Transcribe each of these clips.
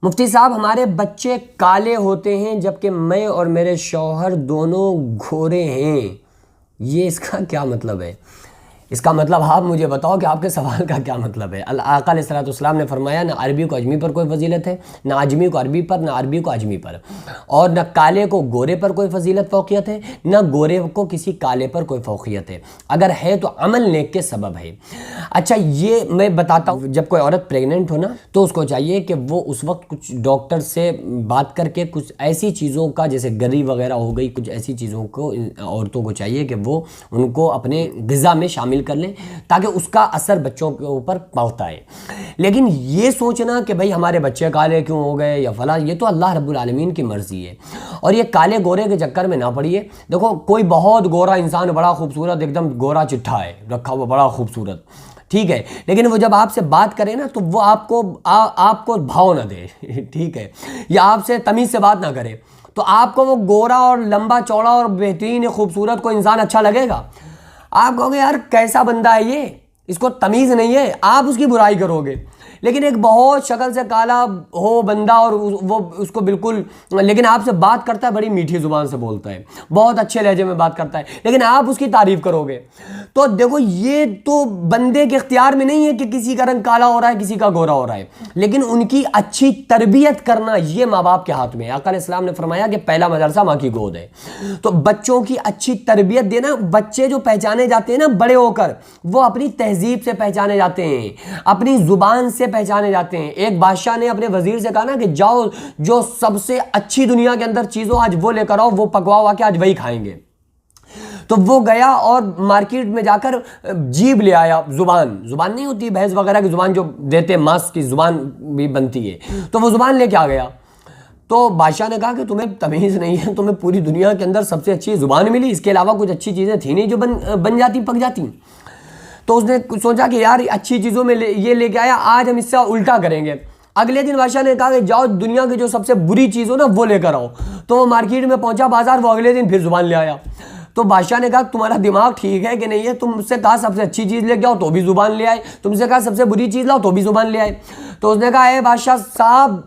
मुफ्ती साहब, हमारे बच्चे काले होते हैं जबकि मैं और मेरे शौहर दोनों गोरे हैं, ये इसका क्या मतलब है? इसका मतलब आप मुझे बताओ कि आपके सवाल का क्या मतलब है। आका अलैहिस्सलाम ने फरमाया ना अरबी को अजमी पर कोई फजीलत है, ना अजमी को अरबी पर, ना अरबी को अजमी पर, और न काले को गोरे पर कोई फजीलत फ़ौक़ियत है, न गोरे को किसी काले पर कोई फ़ौक़ियत है। अगर है तो अमल नेक के सबब है। अच्छा, ये मैं बताता हूँ, जब कोई औरत प्रेग्नेंट हो ना तो उसको चाहिए कि वो उस वक्त कुछ डॉक्टर से बात करके कुछ ऐसी चीज़ों का, जैसे गरी वगैरह हो गई, कुछ ऐसी चीज़ों को औरतों को चाहिए कि वो उनको अपने ग़िज़ा में शामिल कर लें ताकि उसका असर बच्चों के ऊपर पड़ता है। लेकिन ये सोचना कि भाई हमारे बच्चे काले क्यों हो गए या फला, ये तो अल्लाह रब्बुल आलमीन की मर्जी है। और ये काले गोरे के चक्कर में ना पड़िए। देखो, कोई बहुत गोरा इंसान, बड़ा खूबसूरत, एकदम गोरा चिट्ठा है रखा हुआ, बड़ा खूबसूरत, ठीक है, लेकिन वो जब आपसे बात करे ना तो वो आपको भाव ना दे, ठीक है, या आपसे तमीज़ से बात ना करे, तो आपको वो गोरा और लंबा चौड़ा और बेहतरीन खूबसूरत कोई इंसान अच्छा लगेगा? आप कहोगे यार कैसा बंदा है ये, इसको तमीज़ नहीं है, आप उसकी बुराई करोगे। लेकिन एक बहुत शक्ल से काला हो बंदा और वो उसको बिल्कुल, लेकिन आपसे बात करता है, बड़ी मीठी ज़ुबान से बोलता है, बहुत अच्छे लहजे में बात करता है, लेकिन आप उसकी तारीफ़ करोगे। तो देखो, ये तो बंदे के इख्तियार में नहीं है कि किसी का रंग काला हो रहा है, किसी का गोरा हो रहा है, लेकिन उनकी अच्छी तरबियत करना ये माँ बाप के हाथ में है। आका अलैहिस्सलाम ने फरमाया कि पहला मदरसा माँ की गोद है। तो बच्चों की अच्छी तरबियत देना, बच्चे जो पहचाने जाते हैं ना बड़े होकर, वो अपनी तहजीब से पहचाने जाते हैं, अपनी ज़ुबान से पहचाने जाते हैं। एक बादशाह ने अपने वजीर से कहा ना कि जाओ, जो सबसे अच्छी दुनिया के अंदर चीज़ हो आज वो लेकर आओ, वो पकवाओ आके, आज वही खाएंगे। तो वो गया और मार्केट में जाकर जीभ ले आया, जुबान नहीं होती भैंस वगैरह की जुबान जो देते, मांस की जुबान भी बनती है, तो वो जुबान लेके आ गया। तो बादशाह ने कहा कि तुम्हें तमीज़ नहीं है, तुम्हें पूरी दुनिया के अंदर सबसे अच्छी जुबान मिली, इसके अलावा कुछ अच्छी चीज़ें थी नहीं जो बन जाती, पक जाती। तो उसने सोचा कि यार अच्छी चीज़ों में ये लेके आया, आज हम इससे उल्टा करेंगे। अगले दिन बादशाह ने कहा कि जाओ दुनिया की जो सबसे बुरी चीज़ हो ना वो लेकर आओ। तो वो मार्केट में पहुंचा, बाजार, वो अगले दिन फिर जुबान ले आया। तो बादशाह ने कहा तुम्हारा दिमाग ठीक है कि नहीं है, तुमसे कहा सबसे अच्छी चीज़ लेके आओ तो भी जुबान ले आए, तुमसे कहा सबसे बुरी चीज़ लाओ तो भी जुबान ले आए। तो उसने कहा है बादशाह साहब,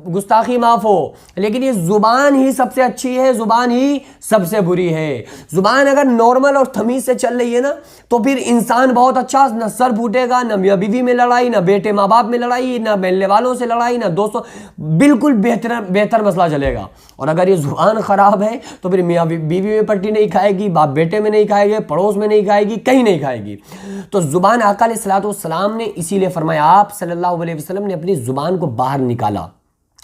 गुस्ताखी माफ़ हो, लेकिन ये ज़ुबान ही सबसे अच्छी है, ज़ुबान ही सबसे बुरी है। ज़ुबान अगर नॉर्मल और तमीज़ से चल रही है ना तो फिर इंसान बहुत अच्छा, न सर फूटेगा, न मियाँ बीवी में लड़ाई, न बेटे माँ बाप में लड़ाई, न मिलने वालों से लड़ाई, न दोस्तों, बिल्कुल बेहतर मसला चलेगा। और अगर ये ज़ुबान ख़राब है तो फिर मियाँ बीवी में पट्टी नहीं खाएगी, बाप बेटे में नहीं खाएगी, पड़ोस में नहीं खाएगी, कहीं नहीं खाएगी। तो ज़ुबान आका अलैहिस्सलाम ने इसीलिए फरमाया, आप सल्लल्लाहु अलैहि वसल्लम ने अपनी ज़ुबान को बाहर निकाला,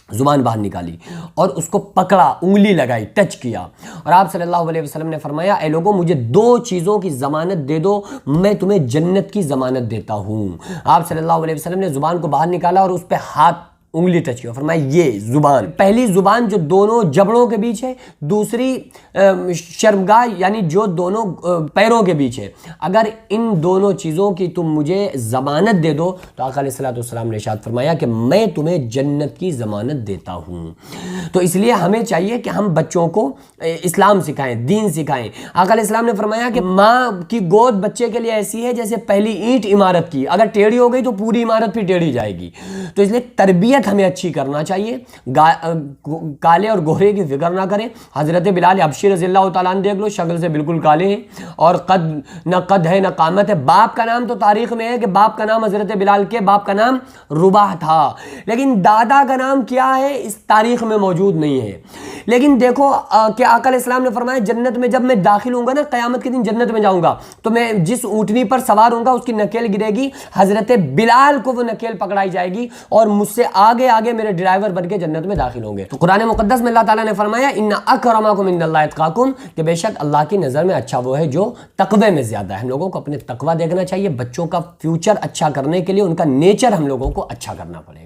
ज़ुबान बाहर निकाली और उसको पकड़ा, उंगली लगाई, टच किया, और आप सल्लल्लाहु अलैहि वसल्लम ने फरमाया, ए लोगों, मुझे दो चीज़ों की ज़मानत दे दो, मैं तुम्हें जन्नत की ज़मानत देता हूँ। आप सल्लल्लाहु अलैहि वसल्लम ने ज़ुबान को बाहर निकाला और उस पर हाथ, उंगली टच किया, फरमाया ये ज़ुबान, पहली ज़ुबान जो दोनों जबड़ों के बीच है, दूसरी शर्मगाह यानी जो दोनों पैरों के बीच है, अगर इन दोनों चीज़ों की तुम मुझे ज़मानत दे दो तो आका अलैहिस्सलाम ने इरशाद फरमाया कि मैं तुम्हें जन्नत की ज़मानत देता हूँ। तो इसलिए हमें चाहिए कि हम बच्चों को इस्लाम सिखाएं, दीन सिखाएं। आका अलैहिस्सलाम ने फरमाया कि माँ की गोद बच्चे के लिए ऐसी है जैसे पहली ईंट इमारत की, अगर टेढ़ी हो गई तो पूरी इमारत फिर टेढ़ी जाएगी। तो इसलिए तरबियत हमें अच्छी करना चाहिए, काले और गोरे की फिक्र ना करें। हज़रत बिलाल हबशी रज़ियल्लाहु ताला अन्हु देख लो, शक्ल से बिल्कुल काले हैं और कद है न कामत है। बाप का नाम तो तारीख में है कि बाप का नाम, हज़रत बिलाल के बाप का नाम रुबाह था, लेकिन दादा का नाम क्या है इस तारीख में मौजूद नहीं है। लेकिन देखो कि आका अलैहिस्सलाम ने फरमाया, जन्नत में जब मैं दाखिल होऊंगा ना, क़यामत के दिन जन्नत में जाऊंगा तो मैं जिस ऊँटनी पर सवार होऊंगा उसकी नकेल गिरेगी, हज़रत बिलाल को वो नकेल पकड़ाई जाएगी और मुझसे आगे आगे मेरे ड्राइवर बन के जन्नत में दाखिल होंगे। तो कुरान मुक़द्दस में अल्लाह ताला ने फरमाया, इन्ना अकरमकुम इंदल्लाहि अत्क़ाकुम, कि बेशक अल्लाह की नज़र में अच्छा वो है जो तक़वे में ज़्यादा है। हम लोगों को अपने तक़वा देखना चाहिए। बच्चों का फ्यूचर अच्छा करने के लिए उनका नेचर हम लोगों को अच्छा करना पड़ेगा।